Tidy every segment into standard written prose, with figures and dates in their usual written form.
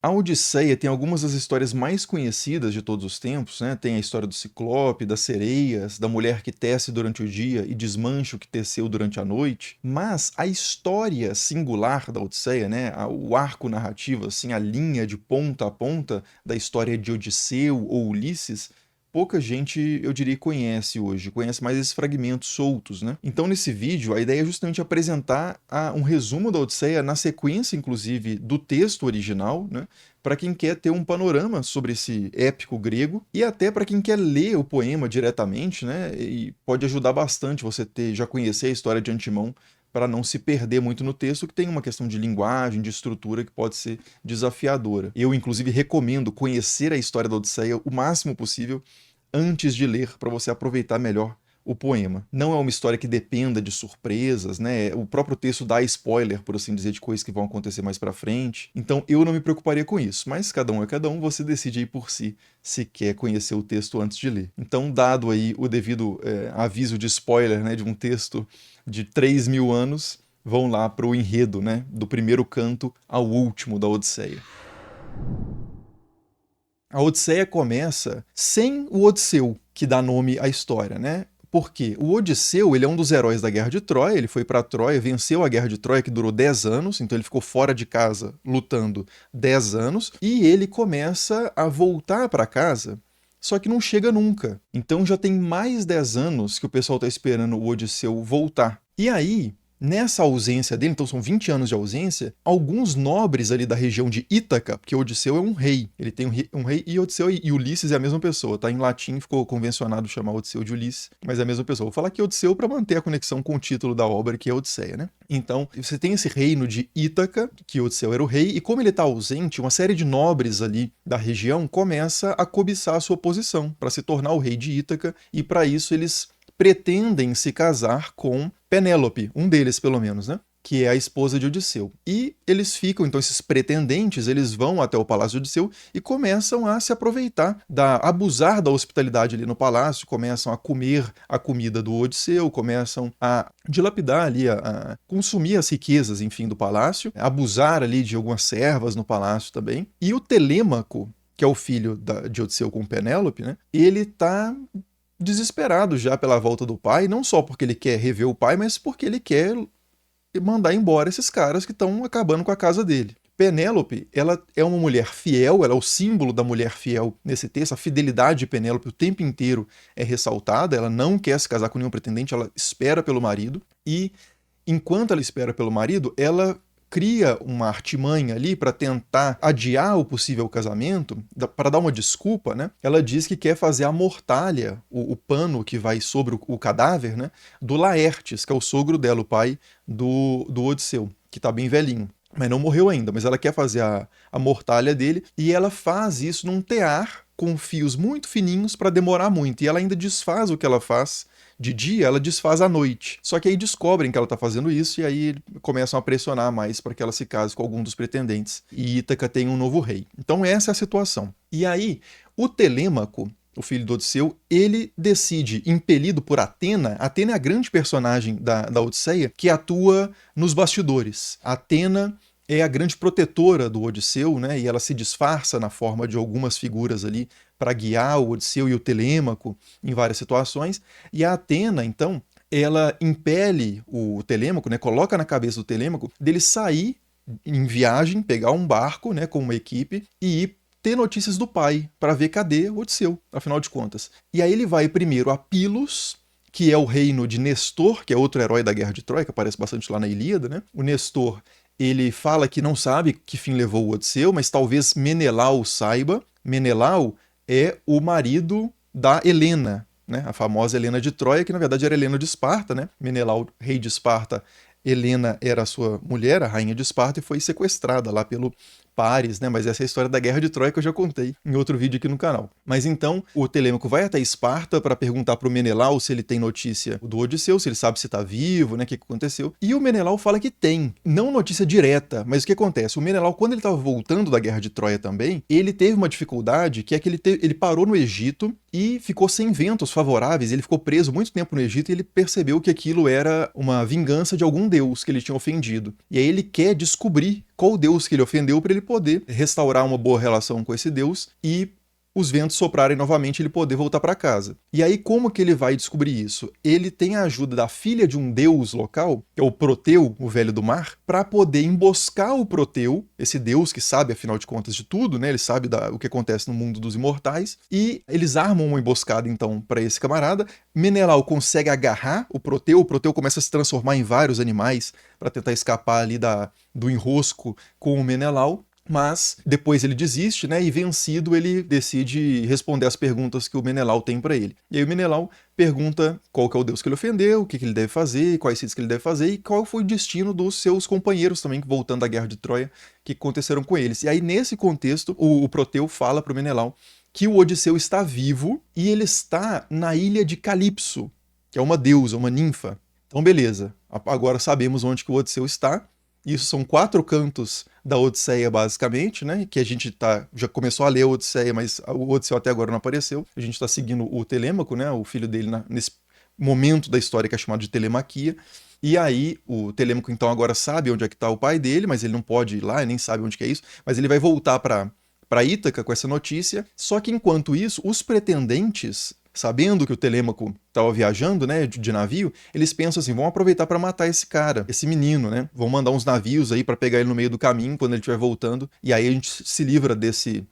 A Odisseia tem algumas das histórias mais conhecidas de todos os tempos, né? Tem a história do Ciclope, das sereias, da mulher que tece durante o dia e desmancha o que teceu durante a noite. Mas a história singular da Odisseia, né? O arco narrativo, assim, a linha de ponta a ponta da história de Odisseu ou Ulisses, pouca gente, eu diria, conhece hoje, conhece mais esses fragmentos soltos, né? Então, nesse vídeo, a ideia é justamente apresentar um resumo da Odisseia na sequência, inclusive, do texto original, né? Para quem quer ter um panorama sobre esse épico grego e até para quem quer ler o poema diretamente, né? E pode ajudar bastante você já conhecer a história de antemão para não se perder muito no texto, que tem uma questão de linguagem, de estrutura que pode ser desafiadora. Eu, inclusive, recomendo conhecer a história da Odisseia o máximo possível antes de ler, para você aproveitar melhor o poema. Não é uma história que dependa de surpresas, né? O próprio texto dá spoiler, por assim dizer, de coisas que vão acontecer mais pra frente. Então eu não me preocuparia com isso, mas cada um é cada um, você decide aí por si se quer conhecer o texto antes de ler. Então, dado aí o devido aviso de spoiler, né, de um texto de 3.000 anos, vão lá para o enredo, né, do primeiro canto ao último da Odisseia. A Odisseia começa sem o Odisseu, que dá nome à história, né? Porque o Odisseu, ele é um dos heróis da Guerra de Troia, ele foi para Troia, venceu a Guerra de Troia, que durou 10 anos, então ele ficou fora de casa lutando 10 anos, e ele começa a voltar para casa, só que não chega nunca. Então já tem mais 10 anos que o pessoal está esperando o Odisseu voltar. E aí, nessa ausência dele, então são 20 anos de ausência, alguns nobres ali da região de Ítaca, porque Odisseu é um rei, ele tem um rei e Odisseu e Ulisses é a mesma pessoa, tá? Em latim ficou convencionado chamar Odisseu de Ulisses, mas é a mesma pessoa. Vou falar que Odisseu para manter a conexão com o título da obra, que é Odisseia, né? Então, você tem esse reino de Ítaca, que Odisseu era o rei, e como ele está ausente, uma série de nobres ali da região começa a cobiçar a sua posição para se tornar o rei de Ítaca, e para isso eles pretendem se casar com Penélope, um deles pelo menos, né? Que é a esposa de Odisseu. E eles ficam, então esses pretendentes, eles vão até o palácio de Odisseu e começam a se aproveitar, abusar da hospitalidade ali no palácio, começam a comer a comida do Odisseu, começam a dilapidar ali, a consumir as riquezas, enfim, do palácio, abusar ali de algumas servas no palácio também. E o Telêmaco, que é o filho de Odisseu com Penélope, né? Ele tá desesperado já pela volta do pai, não só porque ele quer rever o pai, mas porque ele quer mandar embora esses caras que estão acabando com a casa dele. Penélope, ela é uma mulher fiel, ela é o símbolo da mulher fiel nesse texto, a fidelidade de Penélope o tempo inteiro é ressaltada, ela não quer se casar com nenhum pretendente, ela espera pelo marido, e enquanto ela espera pelo marido, ela cria uma artimanha ali para tentar adiar o possível casamento, para dar uma desculpa, né? Ela diz que quer fazer a mortalha, o pano que vai sobre o cadáver, né? Do Laertes, que é o sogro dela, o pai do Odisseu, que está bem velhinho. Mas não morreu ainda, mas ela quer fazer a mortalha dele, e ela faz isso num tear com fios muito fininhos para demorar muito, e ela ainda desfaz o que ela faz de dia, ela desfaz à noite. Só que aí descobrem que ela está fazendo isso e aí começam a pressionar mais para que ela se case com algum dos pretendentes. E Ítaca tem um novo rei. Então essa é a situação. E aí, o Telêmaco, o filho do Odisseu, ele decide, impelido por Atena. Atena é a grande personagem da Odisseia que atua nos bastidores. Atena é a grande protetora do Odisseu, né? E ela se disfarça na forma de algumas figuras ali para guiar o Odisseu e o Telêmaco em várias situações. E a Atena, então, ela impele o Telêmaco, né? Coloca na cabeça do Telêmaco dele sair em viagem, pegar um barco, né? Com uma equipe e ir ter notícias do pai para ver cadê o Odisseu, afinal de contas. E aí ele vai primeiro a Pilos, que é o reino de Nestor, que é outro herói da Guerra de Troia, que aparece bastante lá na Ilíada, né? O Nestor, ele fala que não sabe que fim levou o Odisseu, mas talvez Menelau saiba. Menelau é o marido da Helena, né? A famosa Helena de Troia, que na verdade era Helena de Esparta, né? Menelau, rei de Esparta, Helena era a sua mulher, a rainha de Esparta, e foi sequestrada lá pelo Paris, né? Mas essa é a história da Guerra de Troia que eu já contei em outro vídeo aqui no canal. Mas então, o Telêmaco vai até Esparta para perguntar para o Menelau se ele tem notícia do Odisseu, se ele sabe se está vivo, né? O que aconteceu. E o Menelau fala que tem. Não notícia direta, mas o que acontece? O Menelau, quando ele estava voltando da Guerra de Troia também, ele teve uma dificuldade, que é que ele parou no Egito e ficou sem ventos favoráveis, ele ficou preso muito tempo no Egito e ele percebeu que aquilo era uma vingança de algum deus que ele tinha ofendido. E aí ele quer descobrir qual deus que ele ofendeu para ele poder restaurar uma boa relação com esse deus e os ventos soprarem novamente, ele poder voltar para casa. E aí, como que ele vai descobrir isso? Ele tem a ajuda da filha de um deus local, que é o Proteu, o Velho do Mar, para poder emboscar o Proteu, esse deus que sabe, afinal de contas, de tudo, né? Ele sabe o que acontece no mundo dos imortais, e eles armam uma emboscada, então, para esse camarada. Menelau consegue agarrar o Proteu começa a se transformar em vários animais para tentar escapar ali do enrosco com o Menelau. Mas depois ele desiste, né? E vencido ele decide responder as perguntas que o Menelau tem para ele. E aí o Menelau pergunta qual que é o deus que ele ofendeu, o que ele deve fazer, quais ritos que ele deve fazer e qual foi o destino dos seus companheiros também, voltando da Guerra de Troia, que aconteceram com eles. E aí nesse contexto, o Proteu fala para o Menelau que o Odisseu está vivo e ele está na ilha de Calipso, que é uma deusa, uma ninfa. Então beleza, agora sabemos onde que o Odisseu está. Isso são 4 cantos da Odisseia, basicamente, né? Que a gente já começou a ler a Odisseia, mas o Odisseu até agora não apareceu. A gente está seguindo o Telêmaco, né? O filho dele, nesse momento da história que é chamado de Telemaquia. E aí, o Telêmaco, então, agora sabe onde é que está o pai dele, mas ele não pode ir lá, nem sabe onde que é isso. Mas ele vai voltar para Ítaca com essa notícia. Só que, enquanto isso, os pretendentes, sabendo que o Telêmaco estava viajando, né, de navio, eles pensam assim, vamos aproveitar para matar esse cara, esse menino, né? Vão mandar uns navios aí para pegar ele no meio do caminho quando ele estiver voltando. E aí a gente se livra desse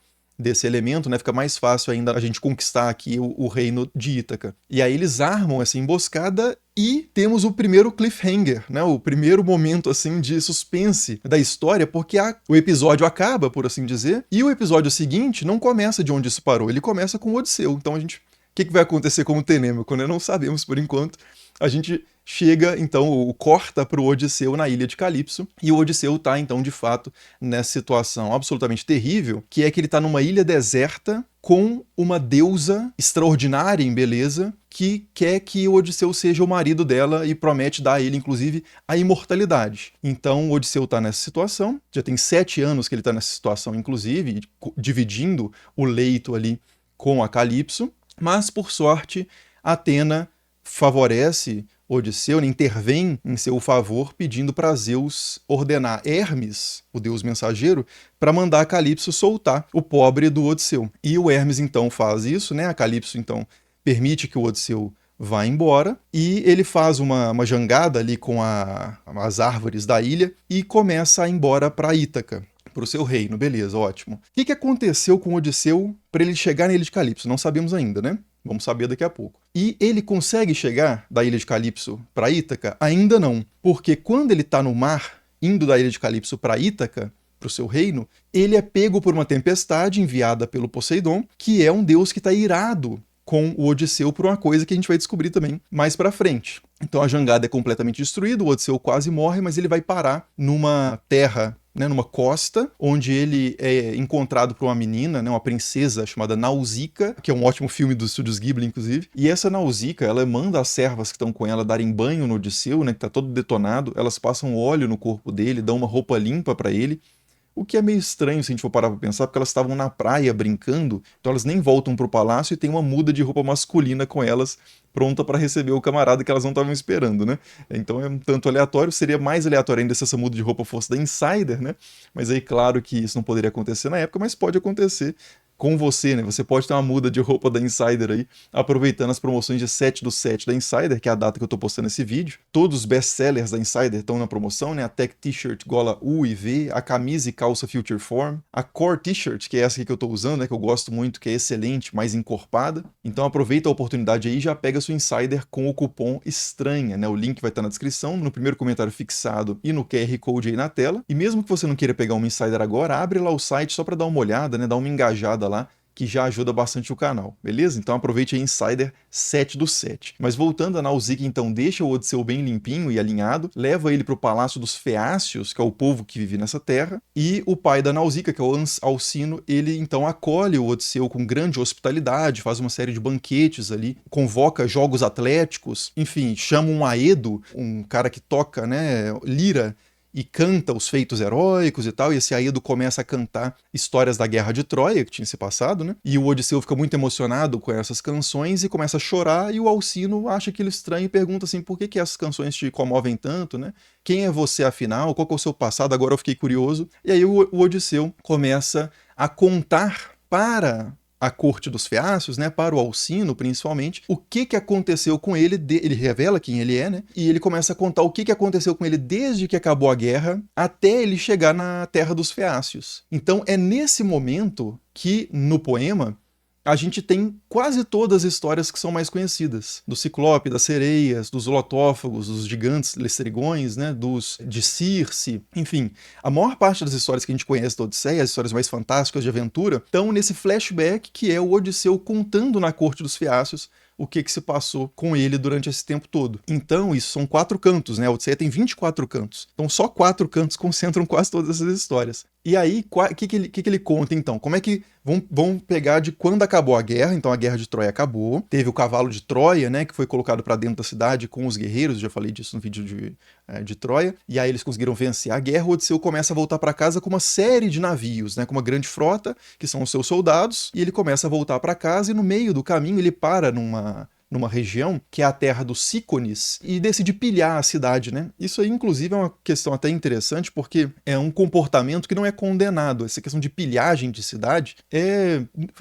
elemento, né? Fica mais fácil ainda a gente conquistar aqui o reino de Ítaca. E aí eles armam essa emboscada e temos o primeiro cliffhanger, né? O primeiro momento, assim, de suspense da história, porque o episódio acaba, por assim dizer, e o episódio seguinte não começa de onde isso parou, ele começa com o Odisseu. Então a gente... O que vai acontecer com o Telêmaco, né? Não sabemos por enquanto. A gente chega, então, corta para o Odisseu na ilha de Calipso, e o Odisseu está, então, de fato, nessa situação absolutamente terrível, que é que ele está numa ilha deserta com uma deusa extraordinária em beleza, que quer que o Odisseu seja o marido dela e promete dar a ele, inclusive, a imortalidade. Então, o Odisseu está nessa situação, já tem 7 anos que ele está nessa situação, inclusive, dividindo o leito ali com a Calipso, mas, por sorte, Atena favorece Odisseu, intervém em seu favor, pedindo para Zeus ordenar Hermes, o deus mensageiro, para mandar a Calipso soltar o pobre do Odisseu. E o Hermes, então, faz isso, né? A Calipso, então, permite que o Odisseu vá embora, e ele faz uma jangada ali com as árvores da ilha e começa a ir embora para Ítaca, para o seu reino. Beleza, ótimo. O que aconteceu com Odisseu para ele chegar na ilha de Calipso? Não sabemos ainda, né? Vamos saber daqui a pouco. E ele consegue chegar da ilha de Calipso para Ítaca? Ainda não, porque quando ele está no mar, indo da ilha de Calipso para Ítaca, para o seu reino, ele é pego por uma tempestade enviada pelo Poseidon, que é um deus que está irado com o Odisseu por uma coisa que a gente vai descobrir também mais para frente. Então a jangada é completamente destruída, o Odisseu quase morre, mas ele vai parar numa terra, né, numa costa, onde ele é encontrado por uma menina, né, uma princesa chamada Nausicaa, que é um ótimo filme dos estúdios Ghibli, inclusive. E essa Nausicaa, ela manda as servas que estão com ela darem banho no Odisseu, né, que está todo detonado, elas passam óleo no corpo dele, dão uma roupa limpa para ele. O que é meio estranho se a gente for parar pra pensar, porque elas estavam na praia brincando, então elas nem voltam pro palácio e tem uma muda de roupa masculina com elas, pronta para receber o camarada que elas não estavam esperando, né? Então é um tanto aleatório, seria mais aleatório ainda se essa muda de roupa fosse da Insider, né? Mas aí, claro que isso não poderia acontecer na época, mas pode acontecer com você, né? Você pode ter uma muda de roupa da Insider aí, aproveitando as promoções de 7/7 da Insider, que é a data que eu tô postando esse vídeo. Todos os best-sellers da Insider estão na promoção, né? A Tech T-shirt gola U e V, a camisa e calça Future Form, a Core T-shirt, que é essa aqui que eu tô usando, né? Que eu gosto muito, que é excelente, mais encorpada. Então aproveita a oportunidade aí e já pega a sua Insider com o cupom ESTRANHA, né? O link vai estar na descrição, no primeiro comentário fixado e no QR Code aí na tela. E mesmo que você não queira pegar uma Insider agora, abre lá o site só para dar uma olhada, né? Dar uma engajada lá, que já ajuda bastante o canal, beleza? Então aproveite a Insider 7/7. Mas voltando, a Nausicaa então deixa o Odisseu bem limpinho e alinhado, leva ele para o Palácio dos Feácios, que é o povo que vive nessa terra, e o pai da Nausicaa, que é o Alcino, ele então acolhe o Odisseu com grande hospitalidade, faz uma série de banquetes ali, convoca jogos atléticos, enfim, chama um aedo, um cara que toca, né, lira, e canta os feitos heróicos e tal, e esse Aedo começa a cantar histórias da Guerra de Troia, que tinha se passado, né? E o Odisseu fica muito emocionado com essas canções e começa a chorar, e o Alcino acha aquilo estranho e pergunta assim, por que essas canções te comovem tanto, né? Quem é você afinal? Qual que é o seu passado? Agora eu fiquei curioso. E aí o Odisseu começa a contar para a corte dos Feácios, né, para o Alcino principalmente, o que aconteceu com ele, ele revela quem ele é, né, e ele começa a contar o que aconteceu com ele desde que acabou a guerra até ele chegar na terra dos Feácios. Então é nesse momento que, no poema, a gente tem quase todas as histórias que são mais conhecidas. Do Ciclope, das sereias, dos holotófagos, dos gigantes lestrigões, né, de Circe, enfim. A maior parte das histórias que a gente conhece da Odisseia, as histórias mais fantásticas de aventura, estão nesse flashback que é o Odisseu contando na corte dos Feácios o que se passou com ele durante esse tempo todo. Então, isso são 4 cantos, né? A Odisseia tem 24 cantos. Então, só 4 cantos concentram quase todas essas histórias. E aí, o que ele conta, então? Como é que vão pegar de quando acabou a guerra? Então, a Guerra de Troia acabou. Teve o cavalo de Troia, né? Que foi colocado para dentro da cidade com os guerreiros. Já falei disso no vídeo de Troia. E aí, eles conseguiram vencer a guerra. O Odisseu começa a voltar para casa com uma série de navios, né? Com uma grande frota, que são os seus soldados. E ele começa a voltar para casa e no meio do caminho ele para numa região que é a terra dos Sícones e decide pilhar a cidade, né? Isso aí, inclusive, é uma questão até interessante porque é um comportamento que não é condenado. Essa questão de pilhagem de cidade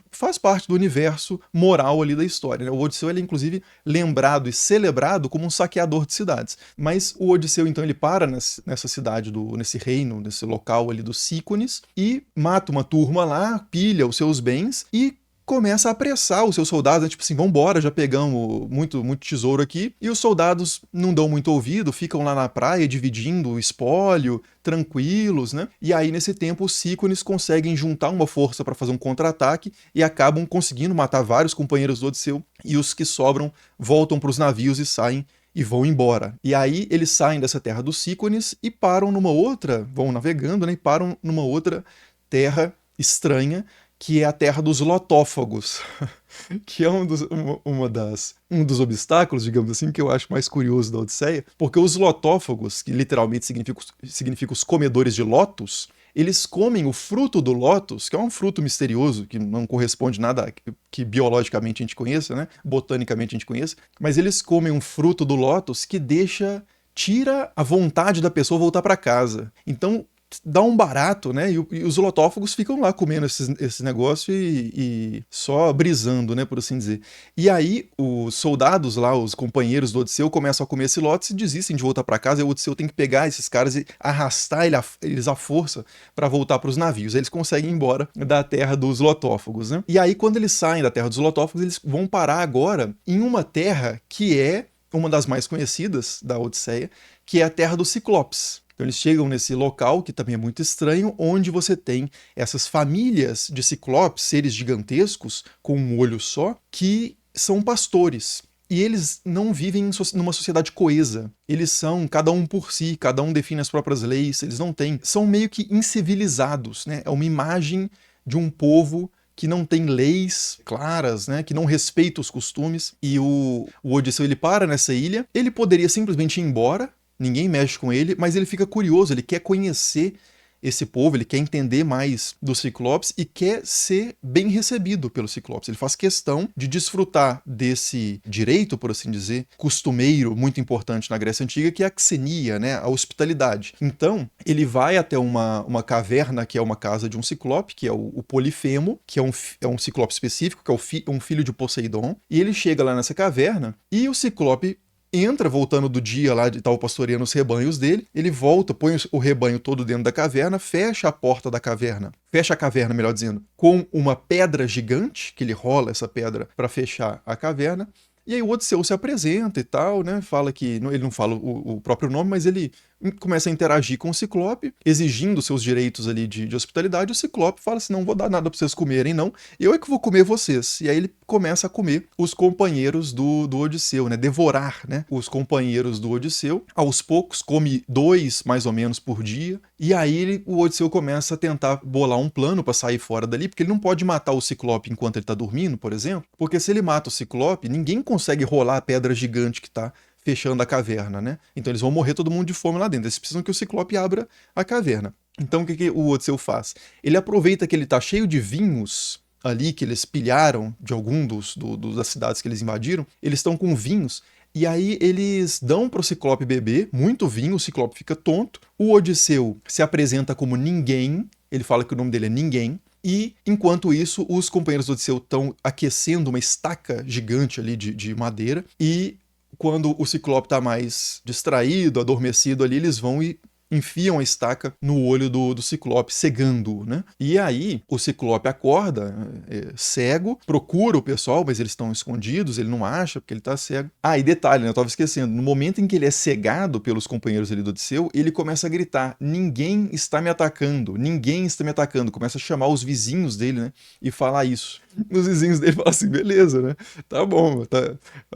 faz parte do universo moral ali da história, né? O Odisseu ele é, inclusive, lembrado e celebrado como um saqueador de cidades. Mas o Odisseu, então, ele para nessa cidade, nesse reino, nesse local ali dos Sícones e mata uma turma lá, pilha os seus bens e começa a apressar os seus soldados, né? Tipo assim, vambora, já pegamos muito tesouro aqui. E os soldados não dão muito ouvido, ficam lá na praia dividindo o espólio, tranquilos, né? E aí, nesse tempo, os Sícones conseguem juntar uma força para fazer um contra-ataque e acabam conseguindo matar vários companheiros do Odisseu. E os que sobram voltam para os navios e saem e vão embora. E aí eles saem dessa terra dos Sícones e param vão navegando, né? E param numa outra terra estranha, que é a terra dos lotófagos, que é um dos obstáculos, digamos assim, que eu acho mais curioso da Odisseia, porque os lotófagos, que literalmente significa os comedores de lótus, eles comem o fruto do lótus, que é um fruto misterioso, que não corresponde a nada que biologicamente a gente conheça, né? Botanicamente a gente conheça, mas eles comem um fruto do lótus que tira a vontade da pessoa voltar para casa. Então, dá um barato, né? E os lotófagos ficam lá comendo esse negócio e só brisando, né? Por assim dizer. E aí, os soldados lá, os companheiros do Odisseu, começam a comer esse lótus e desistem de voltar para casa. E o Odisseu tem que pegar esses caras e arrastar eles à força para voltar para os navios. Eles conseguem ir embora da terra dos lotófagos, né? E aí, quando eles saem da terra dos lotófagos, eles vão parar agora em uma terra que é uma das mais conhecidas da Odisseia, que é a terra dos Ciclopes. Então eles chegam nesse local, que também é muito estranho, onde você tem essas famílias de ciclopes, seres gigantescos, com um olho só, que são pastores. E eles não vivem numa sociedade coesa. Eles são cada um por si, cada um define as próprias leis, eles não têm. São meio que incivilizados, né? É uma imagem de um povo que não tem leis claras, né, que não respeita os costumes. E o Odisseu ele para nessa ilha, ele poderia simplesmente ir embora, ninguém mexe com ele, mas ele fica curioso, ele quer conhecer esse povo, ele quer entender mais dos Ciclopes e quer ser bem recebido pelos Ciclopes. Ele faz questão de desfrutar desse direito, por assim dizer, costumeiro muito importante na Grécia Antiga, que é a xenia, né, a hospitalidade. Então, ele vai até uma caverna, que é uma casa de um Ciclope, que é o Polifemo, que é um Ciclope específico, que é um filho de Poseidon, e ele chega lá nessa caverna e o Ciclope entra, voltando do dia lá de estar pastoreando os rebanhos dele, ele volta, põe o rebanho todo dentro da caverna, fecha a porta da caverna, fecha a caverna, melhor dizendo, com uma pedra gigante, que ele rola essa pedra para fechar a caverna, e aí o Odisseu se apresenta e tal, né, fala que, ele não fala o próprio nome, mas ele começa a interagir com o Ciclope, exigindo seus direitos ali de hospitalidade. O Ciclope fala assim, não vou dar nada pra vocês comerem, não, eu é que vou comer vocês. E aí ele começa a comer os companheiros do Odisseu, né, devorar, né, os companheiros do Odisseu. Aos poucos, come 2, mais ou menos, por dia, e aí o Odisseu começa a tentar bolar um plano pra sair fora dali, porque ele não pode matar o Ciclope enquanto ele tá dormindo, por exemplo, porque se ele mata o Ciclope, ninguém consegue rolar a pedra gigante que tá fechando a caverna, né? Então eles vão morrer todo mundo de fome lá dentro. Eles precisam que o Ciclope abra a caverna. Então o que o Odisseu faz? Ele aproveita que ele tá cheio de vinhos ali que eles pilharam de algum das cidades que eles invadiram. Eles estão com vinhos. E aí eles dão pro Ciclope beber muito vinho, o Ciclope fica tonto. O Odisseu se apresenta como ninguém, ele fala que o nome dele é Ninguém. E, enquanto isso, os companheiros do Odisseu estão aquecendo uma estaca gigante ali de madeira. E quando o Ciclope tá mais distraído, adormecido ali, eles vão e enfiam a estaca no olho do Ciclope, cegando-o, né? E aí o Ciclope acorda, cego, procura o pessoal, mas eles estão escondidos, ele não acha porque ele tá cego. Ah, e detalhe, né? Eu tava esquecendo, no momento em que ele é cegado pelos companheiros ali do Odisseu, ele começa a gritar, ninguém está me atacando, ninguém está me atacando. Começa a chamar os vizinhos dele, né? E falar isso. Os vizinhos dele falam assim, beleza, né? Tá bom,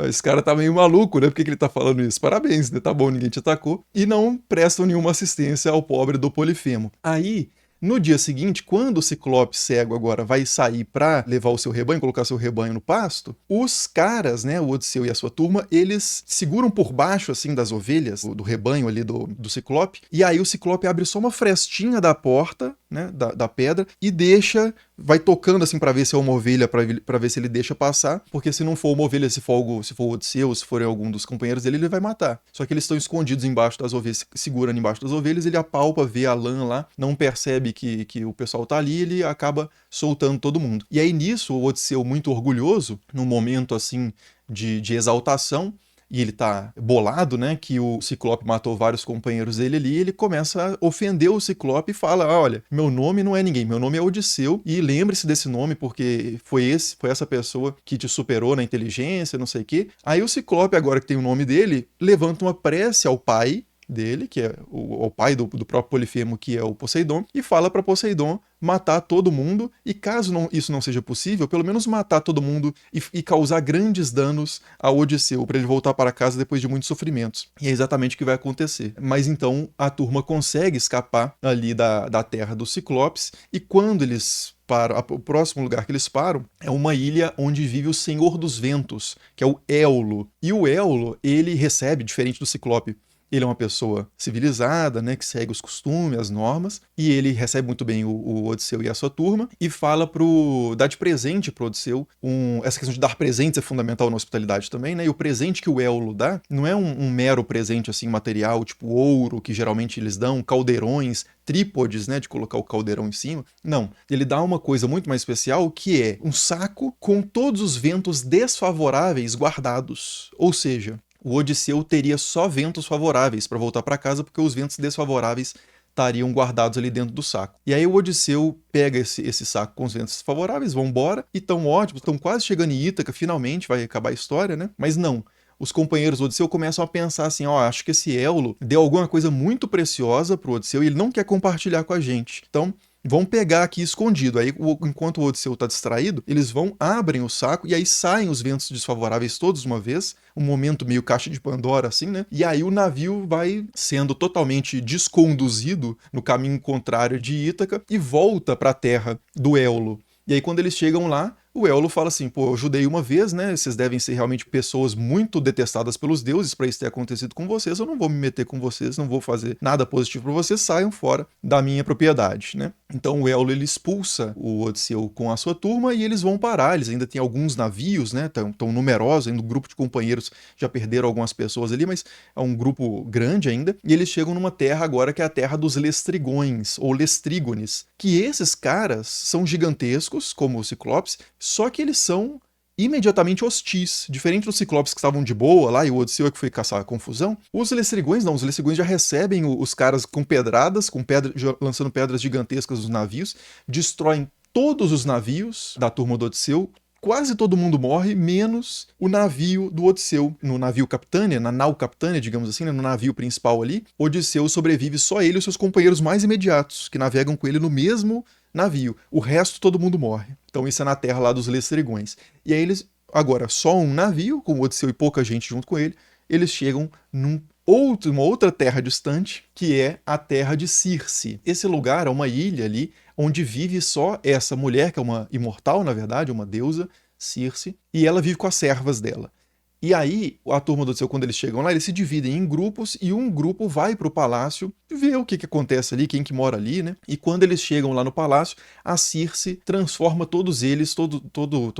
esse cara tá meio maluco, né? Por que ele tá falando isso? Parabéns, né? Tá bom, ninguém te atacou. E não prestam nenhuma assistência ao pobre do Polifemo. Aí, no dia seguinte, quando o Ciclope cego agora vai sair pra levar o seu rebanho, colocar seu rebanho no pasto, os caras, né, o Odisseu e a sua turma, eles seguram por baixo, assim, das ovelhas, do rebanho ali do Ciclope, e aí o Ciclope abre só uma frestinha da porta, né, da pedra, e deixa, vai tocando assim pra ver se é uma ovelha, pra ver se ele deixa passar, porque se não for uma ovelha, se for o Odisseu, se for algum dos companheiros dele, ele vai matar. Só que eles estão escondidos embaixo das ovelhas, segurando embaixo das ovelhas, ele apalpa, vê a lã lá, não percebe que o pessoal tá ali, ele acaba soltando todo mundo. E aí nisso, o Odisseu, muito orgulhoso, num momento assim de exaltação, e ele tá bolado, né, que o Ciclope matou vários companheiros dele ali, ele começa a ofender o Ciclope e fala, olha, meu nome não é ninguém, meu nome é Odisseu, e lembre-se desse nome porque foi essa pessoa que te superou na inteligência, não sei o quê. Aí o Ciclope, agora que tem o nome dele, levanta uma prece ao pai dele, que é o pai do próprio Polifemo, que é o Poseidon, e fala para Poseidon matar todo mundo, e caso isso não seja possível, pelo menos matar todo mundo e causar grandes danos a Odisseu, para ele voltar para casa depois de muitos sofrimentos. E é exatamente o que vai acontecer. Mas então a turma consegue escapar ali da terra dos Ciclopes, e quando eles param, o próximo lugar que eles param é uma ilha onde vive o Senhor dos Ventos, que é o Éolo. E o Éolo, ele recebe, diferente do Ciclope, ele é uma pessoa civilizada, né, que segue os costumes, as normas, e ele recebe muito bem o Odisseu e a sua turma, e fala dá de presente pro Odisseu, essa questão de dar presentes é fundamental na hospitalidade também, né, e o presente que o Éolo dá não é um mero presente, assim, material, tipo ouro, que geralmente eles dão, caldeirões, trípodes, né, de colocar o caldeirão em cima. Não, ele dá uma coisa muito mais especial, que é um saco com todos os ventos desfavoráveis guardados, ou seja, o Odisseu teria só ventos favoráveis para voltar para casa, porque os ventos desfavoráveis estariam guardados ali dentro do saco. E aí o Odisseu pega esse saco com os ventos favoráveis, vão embora, e estão ótimos, estão quase chegando em Ítaca, finalmente vai acabar a história, né? Mas não. Os companheiros do Odisseu começam a pensar assim, ó, acho que esse Éolo deu alguma coisa muito preciosa pro Odisseu e ele não quer compartilhar com a gente. Então, vão pegar aqui escondido. Aí, enquanto o Odisseu tá distraído, eles abrem o saco e aí saem os ventos desfavoráveis todos de uma vez. Um momento meio caixa de Pandora, assim, né? E aí o navio vai sendo totalmente desconduzido no caminho contrário de Ítaca e volta para a terra do Éolo. E aí, quando eles chegam lá, o Éolo fala assim, pô, eu ajudei uma vez, né? Vocês devem ser realmente pessoas muito detestadas pelos deuses para isso ter acontecido com vocês. Eu não vou me meter com vocês, não vou fazer nada positivo para vocês, saiam fora da minha propriedade, né? Então o Éolo, ele expulsa o Odisseu com a sua turma e eles vão parar. Eles ainda têm alguns navios, né? Tão numerosos, ainda um grupo de companheiros já perderam algumas pessoas ali, mas é um grupo grande ainda. E eles chegam numa terra agora que é a terra dos Lestrigões, ou Lestrígones, que esses caras são gigantescos, como os Ciclopes, só que eles são imediatamente hostis. Diferente dos Ciclopes que estavam de boa lá, e o Odisseu é que foi caçar a confusão, os Lestrigões não, os Lestrigões já recebem os caras com pedradas, lançando pedras gigantescas nos navios, destroem todos os navios da turma do Odisseu, quase todo mundo morre, menos o navio do Odisseu. No navio Capitânia, na nau Capitânia, digamos assim, né, no navio principal ali, Odisseu sobrevive só ele e os seus companheiros mais imediatos, que navegam com ele no mesmo navio. O resto todo mundo morre. Então isso é na terra lá dos Lestrigões. E aí eles, agora só um navio, com o Odisseu e pouca gente junto com ele, eles chegam uma outra terra distante, que é a terra de Circe. Esse lugar é uma ilha ali, onde vive só essa mulher, que é uma imortal, na verdade, uma deusa, Circe, e ela vive com as servas dela. E aí, a turma do Odisseu, quando eles chegam lá, eles se dividem em grupos e um grupo vai pro palácio ver o que acontece ali, quem que mora ali, né? E quando eles chegam lá no palácio, a Circe transforma todos eles, todo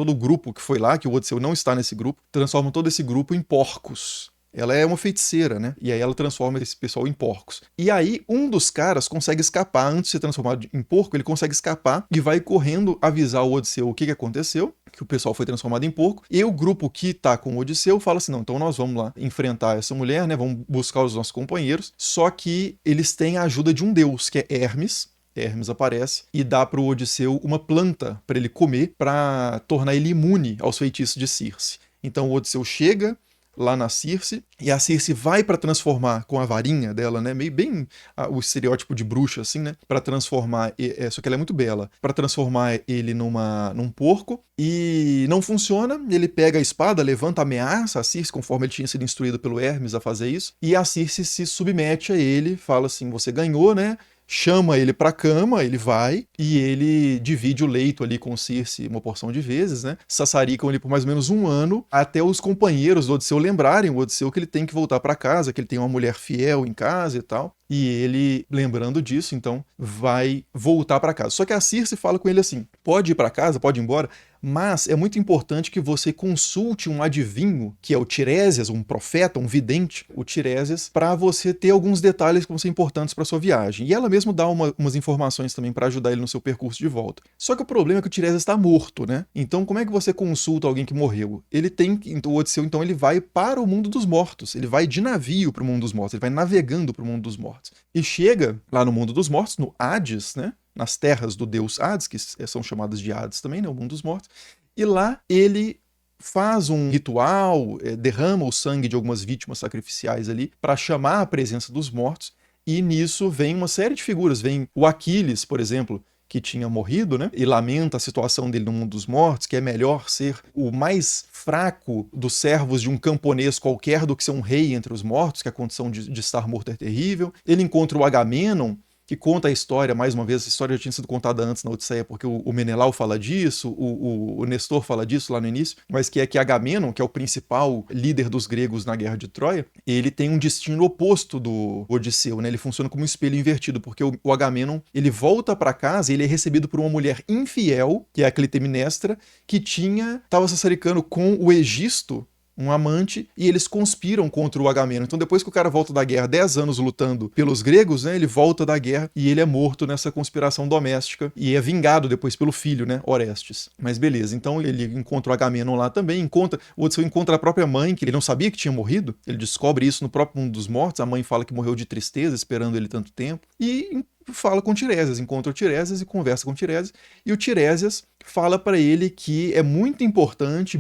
o grupo que foi lá, que o Odisseu não está nesse grupo, transforma todo esse grupo em porcos. Ela é uma feiticeira, né? E aí ela transforma esse pessoal em porcos. E aí um dos caras consegue escapar, antes de ser transformado em porco, ele consegue escapar e vai correndo avisar o Odisseu o que aconteceu, que o pessoal foi transformado em porco, e o grupo que tá com o Odisseu fala assim, não, então nós vamos lá enfrentar essa mulher, né? Vamos buscar os nossos companheiros, só que eles têm a ajuda de um deus, que é Hermes. Hermes aparece e dá para o Odisseu uma planta para ele comer, para tornar ele imune aos feitiços de Circe. Então o Odisseu chega lá na Circe, e a Circe vai para transformar com a varinha dela, né, meio bem o estereótipo de bruxa assim, né, para transformar, só que ela é muito bela, para transformar ele num porco, e não funciona. Ele pega a espada, levanta, ameaça a Circe, conforme ele tinha sido instruído pelo Hermes a fazer isso, e a Circe se submete a ele, fala assim, você ganhou, né, chama ele pra cama, ele vai, e ele divide o leito ali com Circe uma porção de vezes, né? Sassaricam ele por mais ou menos um ano, até os companheiros do Odisseu lembrarem o Odisseu que ele tem que voltar pra casa, que ele tem uma mulher fiel em casa e tal. E ele, lembrando disso, então, vai voltar pra casa. Só que a Circe fala com ele assim, pode ir pra casa, pode ir embora, mas é muito importante que você consulte um adivinho, que é o Tiresias, um profeta, um vidente, o Tiresias, para você ter alguns detalhes que vão ser importantes para sua viagem. E ela mesmo dá umas informações também para ajudar ele no seu percurso de volta. Só que o problema é que o Tiresias está morto, né? Então como é que você consulta alguém que morreu? Ele tem, o Odisseu, então, ele vai para o mundo dos mortos. Ele vai de navio para o mundo dos mortos, ele vai navegando para o mundo dos mortos. E chega lá no mundo dos mortos, no Hades, né? Nas terras do deus Hades, que são chamadas de Hades também, né, o mundo dos mortos, e lá ele faz um ritual, derrama o sangue de algumas vítimas sacrificiais ali, para chamar a presença dos mortos, e nisso vem uma série de figuras, vem o Aquiles, por exemplo, que tinha morrido, né, e lamenta a situação dele no mundo dos mortos, que é melhor ser o mais fraco dos servos de um camponês qualquer do que ser um rei entre os mortos, que a condição de estar morto é terrível. Ele encontra o Agamenon, que conta a história, mais uma vez, a história já tinha sido contada antes na Odisseia, porque o Menelau fala disso, o Nestor fala disso lá no início, mas que é que Agamenon, que é o principal líder dos gregos na Guerra de Troia, ele tem um destino oposto do Odisseu, né? Ele funciona como um espelho invertido, porque o Agamenon, ele volta para casa e ele é recebido por uma mulher infiel, que é a Clitemnestra, que estava sassaricando com o Egisto, um amante, e eles conspiram contra o Agamenon. Então depois que o cara volta da guerra, 10 anos lutando pelos gregos, né, ele volta da guerra e ele é morto nessa conspiração doméstica e é vingado depois pelo filho, né, Orestes. Mas beleza, então ele encontra o Agamenon lá também, o Odisseu encontra a própria mãe, que ele não sabia que tinha morrido, ele descobre isso no próprio mundo dos mortos, a mãe fala que morreu de tristeza esperando ele tanto tempo, e fala com Tiresias, encontra o Tiresias e conversa com o Tiresias, e o Tiresias fala para ele que é muito importante,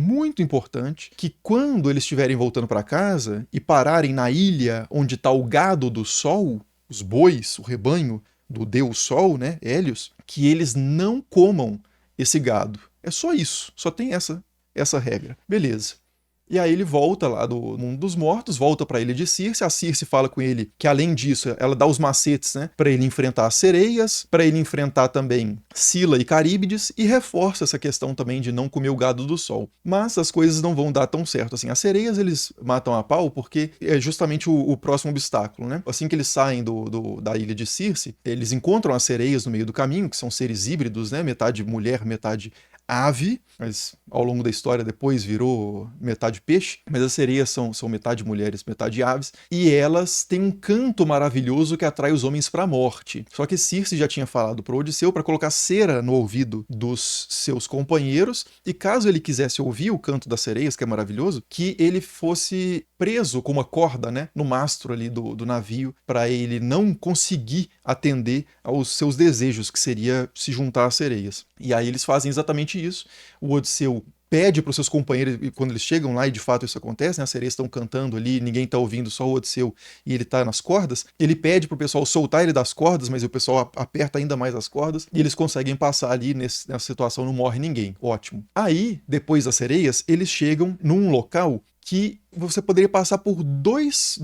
que quando eles estiverem voltando para casa e pararem na ilha onde está o gado do sol, os bois, o rebanho do deus Sol, né, Hélios, que eles não comam esse gado. É só isso, só tem essa regra. Beleza. E aí ele volta lá do mundo dos mortos, volta para a ilha de Circe. A Circe fala com ele que, além disso, ela dá os macetes, né, para ele enfrentar as sereias, para ele enfrentar também Sila e Caríbides, e reforça essa questão também de não comer o gado do sol. Mas as coisas não vão dar tão certo assim. As sereias eles matam a pau porque é justamente o próximo obstáculo, né? Assim que eles saem da ilha de Circe, eles encontram as sereias no meio do caminho, que são seres híbridos, né, metade mulher, metade ave, mas ao longo da história depois virou metade peixe, mas as sereias são metade mulheres, metade aves, e elas têm um canto maravilhoso que atrai os homens para a morte. Só que Circe já tinha falado para Odisseu para colocar cera no ouvido dos seus companheiros, e caso ele quisesse ouvir o canto das sereias, que é maravilhoso, que ele fosse preso com uma corda, né, no mastro ali do navio, para ele não conseguir atender aos seus desejos, que seria se juntar às sereias. E aí eles fazem exatamente isso. O Odisseu pede para os seus companheiros, e quando eles chegam lá, e de fato isso acontece, né, as sereias estão cantando ali, ninguém está ouvindo, só o Odisseu, e ele está nas cordas, ele pede para o pessoal soltar ele das cordas, mas o pessoal aperta ainda mais as cordas, e eles conseguem passar ali nessa situação, não morre ninguém. Ótimo. Aí, depois das sereias, eles chegam num local que você poderia passar por dois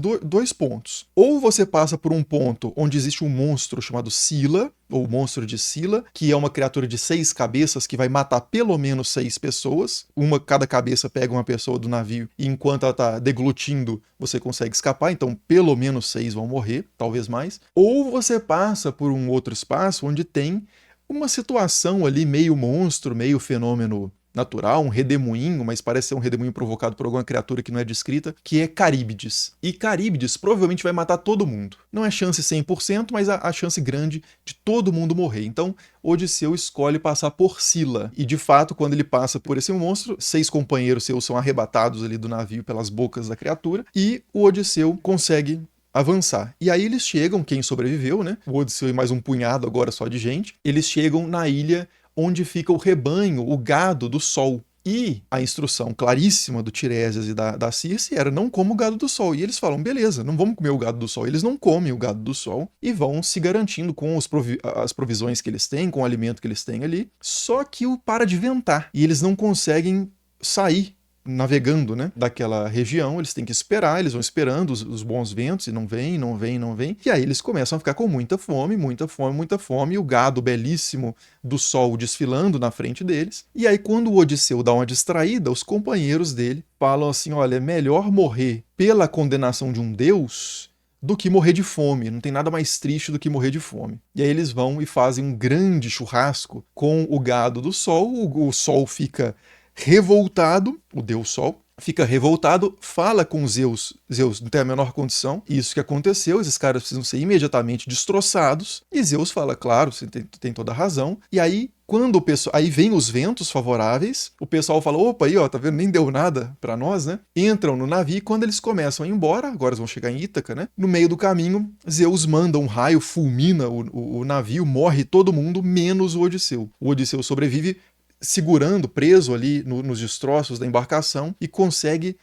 pontos. Ou você passa por um ponto onde existe um monstro chamado Scylla, ou monstro de Scylla, que é uma criatura de 6 cabeças que vai matar pelo menos 6 pessoas. Cada cabeça pega uma pessoa do navio e enquanto ela tá deglutindo, você consegue escapar. Então, pelo menos 6 vão morrer, talvez mais. Ou você passa por um outro espaço onde tem uma situação ali meio monstro, meio fenômeno natural, um redemoinho, mas parece ser um redemoinho provocado por alguma criatura que não é descrita, que é Caríbides. E Caríbides provavelmente vai matar todo mundo. Não é chance 100%, mas a chance grande de todo mundo morrer. Então, Odisseu escolhe passar por Scylla. E, de fato, quando ele passa por esse monstro, 6 companheiros seus são arrebatados ali do navio pelas bocas da criatura, e o Odisseu consegue avançar. E aí eles chegam, quem sobreviveu, né? O Odisseu e mais um punhado agora só de gente, eles chegam na ilha onde fica o rebanho, o gado do sol. E a instrução claríssima do Tiresias e da Circe era não coma o gado do sol. E eles falam, beleza, não vamos comer o gado do sol. Eles não comem o gado do sol e vão se garantindo com as provisões que eles têm, com o alimento que eles têm ali. Só que para de ventar e eles não conseguem sair navegando, né, daquela região. Eles têm que esperar, eles vão esperando os bons ventos e não vem, não vem, não vem. E aí eles começam a ficar com muita fome, muita fome, muita fome, e o gado belíssimo do sol desfilando na frente deles. E aí quando o Odisseu dá uma distraída, os companheiros dele falam assim, olha, é melhor morrer pela condenação de um deus do que morrer de fome. Não tem nada mais triste do que morrer de fome. E aí eles vão e fazem um grande churrasco com o gado do sol. O sol fica revoltado, o deus Sol, fica revoltado, fala com Zeus não tem a menor condição, isso que aconteceu, esses caras precisam ser imediatamente destroçados, e Zeus fala, claro, você tem toda a razão, e aí, quando aí vem os ventos favoráveis, o pessoal fala, opa, aí ó, tá vendo, nem deu nada pra nós, né? Entram no navio, e quando eles começam a ir embora, agora eles vão chegar em Ítaca, né? No meio do caminho, Zeus manda um raio, fulmina o navio, morre todo mundo, menos o Odisseu. O Odisseu sobrevive segurando, preso ali nos destroços da embarcação e consegue,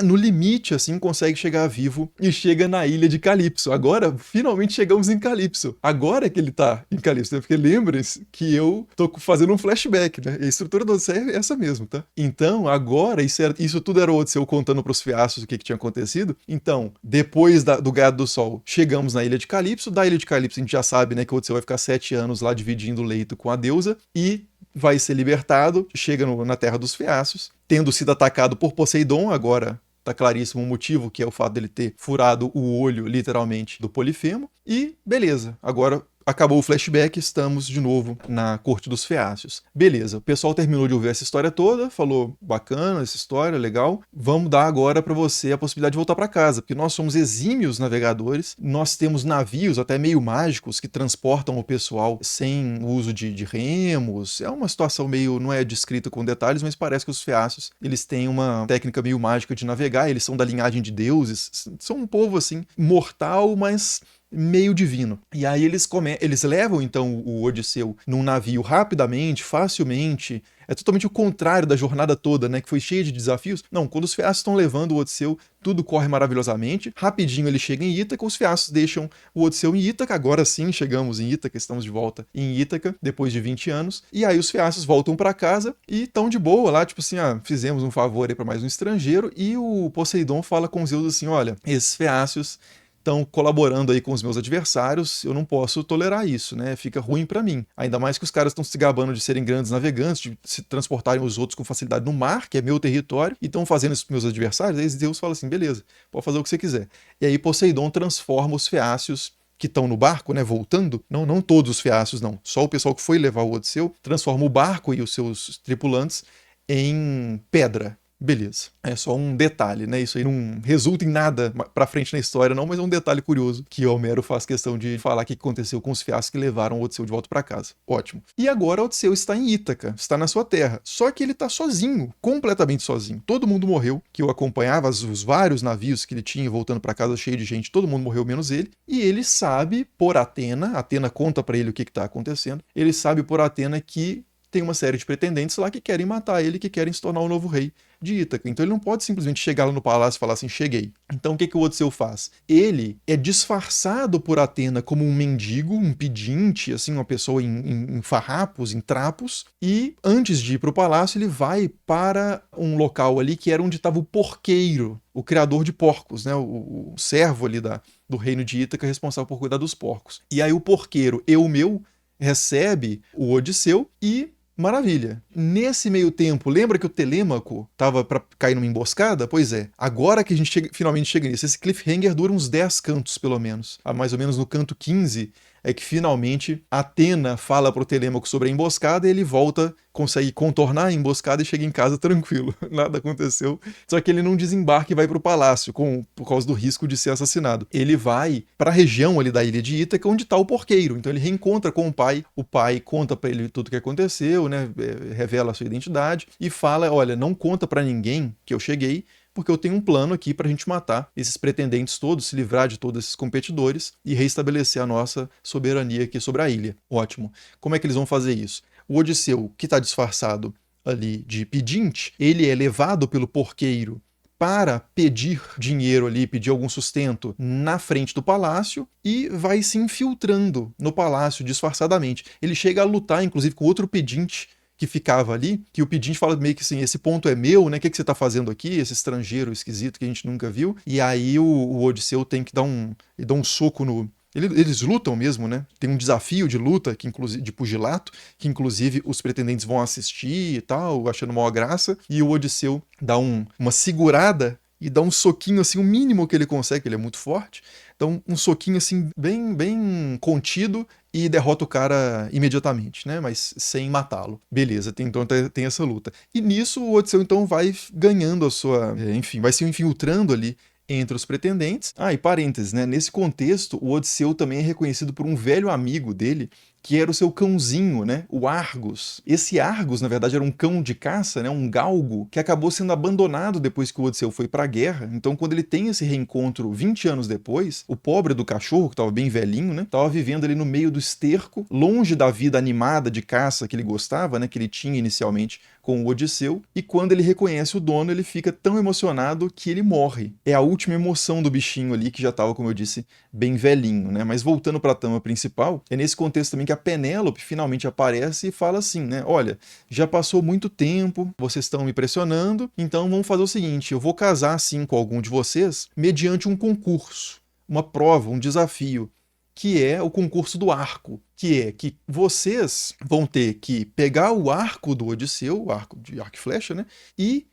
no limite, assim, consegue chegar vivo e chega na ilha de Calipso. Agora, finalmente chegamos em Calipso. Agora é que ele tá em Calipso, né? Porque lembrem-se que eu tô fazendo um flashback, né? A estrutura do Odisseia é essa mesmo, tá? Então, agora, isso tudo era o Odisseu contando pros fiascos o que tinha acontecido. Então, depois do Gado do Sol, chegamos na ilha de Calipso. Da ilha de Calipso, a gente já sabe, né, que o Odisseu vai ficar 7 anos lá dividindo o leito com a deusa e vai ser libertado, chega na Terra dos Fiácios, tendo sido atacado por Poseidon, agora tá claríssimo o motivo, que é o fato dele ter furado o olho, literalmente, do Polifemo, e beleza, agora acabou o flashback, estamos de novo na Corte dos Feácios. Beleza, o pessoal terminou de ouvir essa história toda, falou, bacana essa história, legal, vamos dar agora para você a possibilidade de voltar para casa, porque nós somos exímios navegadores, nós temos navios até meio mágicos que transportam o pessoal sem o uso de remos, é uma situação meio, não é descrita com detalhes, mas parece que os Feácios, eles têm uma técnica meio mágica de navegar, eles são da linhagem de deuses, são um povo assim, mortal, mas meio divino. E aí eles levam então o Odisseu num navio rapidamente, facilmente. É totalmente o contrário da jornada toda, né, que foi cheia de desafios. Não, quando os Feácios estão levando o Odisseu, tudo corre maravilhosamente. Rapidinho ele chega em Ítaca, os Feácios deixam o Odisseu em Ítaca. Agora sim, chegamos em Ítaca, estamos de volta em Ítaca, depois de 20 anos. E aí os Feácios voltam para casa e estão de boa lá, tipo assim, fizemos um favor aí para mais um estrangeiro. E o Poseidon fala com Zeus assim, olha, esses Feácios estão colaborando aí com os meus adversários, eu não posso tolerar isso, né? Fica ruim pra mim. Ainda mais que os caras estão se gabando de serem grandes navegantes, de se transportarem os outros com facilidade no mar, que é meu território, e estão fazendo isso com meus adversários. Aí Deus fala assim, beleza, pode fazer o que você quiser. E aí Poseidon transforma os Feácios que estão no barco, né, voltando, não todos os Feácios, não, só o pessoal que foi levar o Odisseu, transforma o barco e os seus tripulantes em pedra. Beleza. É só um detalhe, né? Isso aí não resulta em nada pra frente na história, não, mas é um detalhe curioso que o Homero faz questão de falar o que aconteceu com os Feácios que levaram o Odisseu de volta pra casa. Ótimo. E agora o Odisseu está em Ítaca, está na sua terra. Só que ele tá sozinho, completamente sozinho. Todo mundo morreu, que o acompanhava, os vários navios que ele tinha voltando pra casa cheio de gente, todo mundo morreu menos ele. E ele sabe por Atena conta pra ele o que tá acontecendo, ele sabe por Atena que tem uma série de pretendentes lá que querem matar ele, que querem se tornar o novo rei de Ítaca. Então ele não pode simplesmente chegar lá no palácio e falar assim, cheguei. Então o que o Odisseu faz? Ele é disfarçado por Atena como um mendigo, um pedinte, assim, uma pessoa em farrapos, em trapos, e antes de ir para o palácio ele vai para um local ali que era onde estava o porqueiro, o criador de porcos, né? O servo ali do reino de Ítaca responsável por cuidar dos porcos. E aí o porqueiro, Eumeu, recebe o Odisseu e maravilha. Nesse meio tempo, lembra que o Telêmaco estava para cair numa emboscada? Pois é. Agora que a gente finalmente chega nisso, esse cliffhanger dura uns 10 cantos, pelo menos. Mais ou menos no canto 15 é que finalmente Atena fala pro Telêmaco sobre a emboscada e ele volta, consegue contornar a emboscada e chega em casa tranquilo. Nada aconteceu. Só que ele não desembarca e vai pro palácio por causa do risco de ser assassinado. Ele vai para a região ali da ilha de Ítaca onde tá o porqueiro. Então ele reencontra com o pai conta para ele tudo o que aconteceu, né? Revela a sua identidade e fala, olha, não conta para ninguém que eu cheguei, porque eu tenho um plano aqui para a gente matar esses pretendentes todos, se livrar de todos esses competidores e reestabelecer a nossa soberania aqui sobre a ilha. Ótimo. Como é que eles vão fazer isso? O Odisseu, que está disfarçado ali de pedinte, ele é levado pelo porqueiro para pedir dinheiro ali, pedir algum sustento na frente do palácio e vai se infiltrando no palácio disfarçadamente. Ele chega a lutar, inclusive, com outro pedinte que ficava ali, que o pedinte fala meio que assim, esse ponto é meu, né? O que você tá fazendo aqui? Esse estrangeiro esquisito que a gente nunca viu. E aí o Odisseu tem que dar um soco no... Eles lutam mesmo, né? Tem um desafio de luta, que inclusive de pugilato, que inclusive os pretendentes vão assistir e tal, achando maior graça. E o Odisseu dá uma segurada e dá um soquinho assim, o mínimo que ele consegue, ele é muito forte. Então, um soquinho assim, bem, bem contido e derrota o cara imediatamente, né? Mas sem matá-lo. Beleza, então tem essa luta. E nisso o Odisseu então vai ganhando a sua... Enfim, vai se infiltrando ali entre os pretendentes. Ah, e parênteses, né? Nesse contexto, o Odisseu também é reconhecido por um velho amigo dele, que era o seu cãozinho, né? O Argos. Esse Argos, na verdade, era um cão de caça, né? Um galgo, que acabou sendo abandonado depois que o Odisseu foi para a guerra. Então, quando ele tem esse reencontro 20 anos depois, o pobre do cachorro, que estava bem velhinho, né? Estava vivendo ali no meio do esterco, longe da vida animada de caça que ele gostava, né? Que ele tinha inicialmente com o Odisseu. E quando ele reconhece o dono, ele fica tão emocionado que ele morre. É a última emoção do bichinho ali, que já estava, como eu disse, bem velhinho, né? Mas voltando para a trama principal, é nesse contexto também que a Penélope finalmente aparece e fala assim, né? Olha, já passou muito tempo, vocês estão me pressionando, então vamos fazer o seguinte, eu vou casar assim com algum de vocês mediante um concurso, uma prova, um desafio, que é o concurso do arco, que é que vocês vão ter que pegar o arco do Odisseu, o arco de arco e flecha, né? E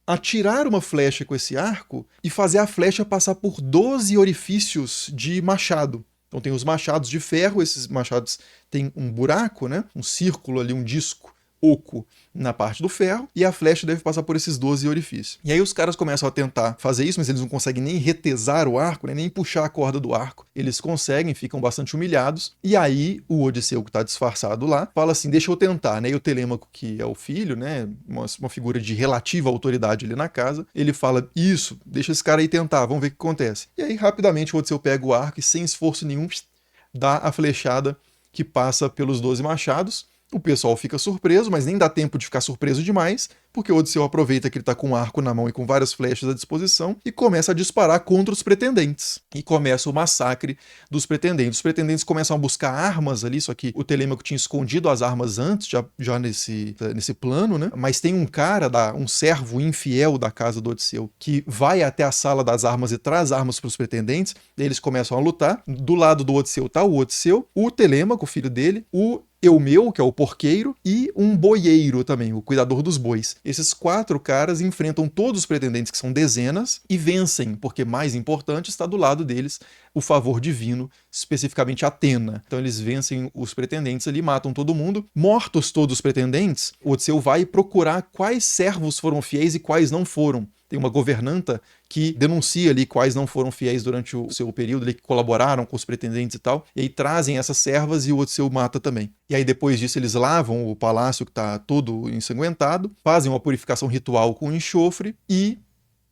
atirar uma flecha com esse arco e fazer a flecha passar por 12 orifícios de machado. Então tem os machados de ferro, esses machados têm um buraco, né? Um círculo ali, um disco oco na parte do ferro, e a flecha deve passar por esses 12 orifícios. E aí os caras começam a tentar fazer isso, mas eles não conseguem nem retesar o arco, né? Nem puxar a corda do arco. Eles conseguem, ficam bastante humilhados, e aí o Odisseu, que está disfarçado lá, fala assim, deixa eu tentar, né? E o Telêmaco, que é o filho, né? Uma figura de relativa autoridade ali na casa, ele fala, isso, deixa esse cara aí tentar, vamos ver o que acontece. E aí rapidamente o Odisseu pega o arco e sem esforço nenhum, dá a flechada que passa pelos 12 machados. O pessoal fica surpreso, mas nem dá tempo de ficar surpreso demais, porque o Odisseu aproveita que ele está com um arco na mão e com várias flechas à disposição e começa a disparar contra os pretendentes. E começa o massacre dos pretendentes. Os pretendentes começam a buscar armas ali, só que o Telêmaco tinha escondido as armas antes, já nesse plano, né? Mas tem um cara, um servo infiel da casa do Odisseu, que vai até a sala das armas e traz armas para os pretendentes. Eles começam a lutar. Do lado do Odisseu tá o Odisseu, o Telêmaco, o filho dele, o Eumeu, que é o porqueiro, e um boieiro também, o cuidador dos bois. Esses 4 caras enfrentam todos os pretendentes, que são dezenas, e vencem, porque mais importante está do lado deles o favor divino, especificamente Atena. Então eles vencem os pretendentes ali, matam todo mundo. Mortos todos os pretendentes, Odisseu vai procurar quais servos foram fiéis e quais não foram. Tem uma governanta que denuncia ali quais não foram fiéis durante o seu período, ali, que colaboraram com os pretendentes e tal, e aí trazem essas servas e o Odisseu mata também. E aí depois disso eles lavam o palácio que está todo ensanguentado, fazem uma purificação ritual com enxofre e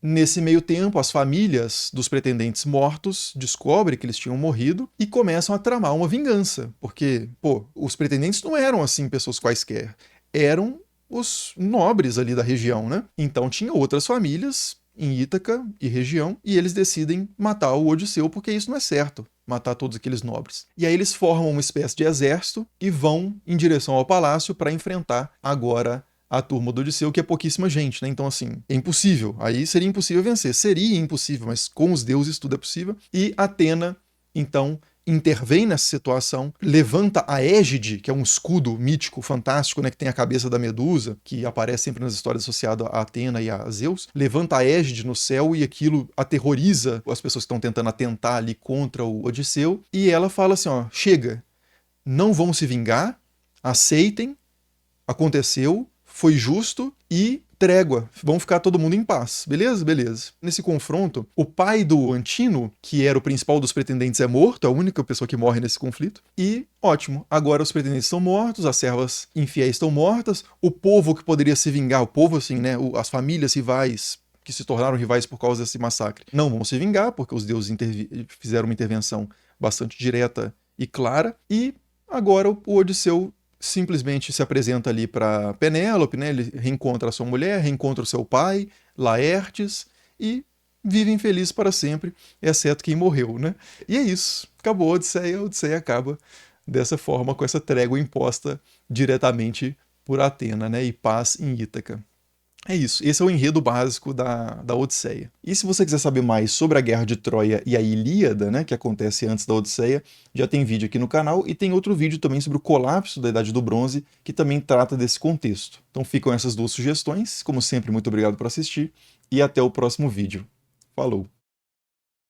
nesse meio tempo, as famílias dos pretendentes mortos descobrem que eles tinham morrido e começam a tramar uma vingança, porque, pô, os pretendentes não eram assim pessoas quaisquer. eram os nobres ali da região, né? Então tinha outras famílias em Ítaca e região, e eles decidem matar o Odisseu porque isso não é certo, matar todos aqueles nobres. E aí eles formam uma espécie de exército e vão em direção ao palácio para enfrentar agora a turma do Odisseu, que é pouquíssima gente, né? Então, assim, é impossível. Aí seria impossível vencer. Seria impossível, mas com os deuses tudo é possível. E Atena, então, intervém nessa situação, levanta a égide, que é um escudo mítico, fantástico, né, que tem a cabeça da Medusa, que aparece sempre nas histórias associadas a Atena e a Zeus, levanta a égide no céu e aquilo aterroriza as pessoas que estão tentando atentar ali contra o Odisseu, e ela fala assim, ó, chega, não vão se vingar, aceitem, aconteceu, foi justo e trégua, vão ficar todo mundo em paz, beleza? Beleza. Nesse confronto, o pai do Antino, que era o principal dos pretendentes, é morto, é a única pessoa que morre nesse conflito, e ótimo, agora os pretendentes estão mortos, as servas infiéis estão mortas, o povo que poderia se vingar, o povo assim, né, as famílias rivais que se tornaram rivais por causa desse massacre, não vão se vingar, porque os deuses fizeram uma intervenção bastante direta e clara, e agora o Odisseu simplesmente se apresenta ali para Penélope, né? Ele reencontra a sua mulher, reencontra o seu pai, Laertes, e vivem felizes para sempre, exceto quem morreu, né? E é isso. Acabou a Odisseia acaba dessa forma, com essa trégua imposta diretamente por Atena, né? E paz em Ítaca. É isso, esse é o enredo básico da Odisseia. E se você quiser saber mais sobre a Guerra de Troia e a Ilíada, né, que acontece antes da Odisseia, já tem vídeo aqui no canal e tem outro vídeo também sobre o colapso da Idade do Bronze, que também trata desse contexto. Então ficam essas duas sugestões, como sempre, muito obrigado por assistir e até o próximo vídeo. Falou!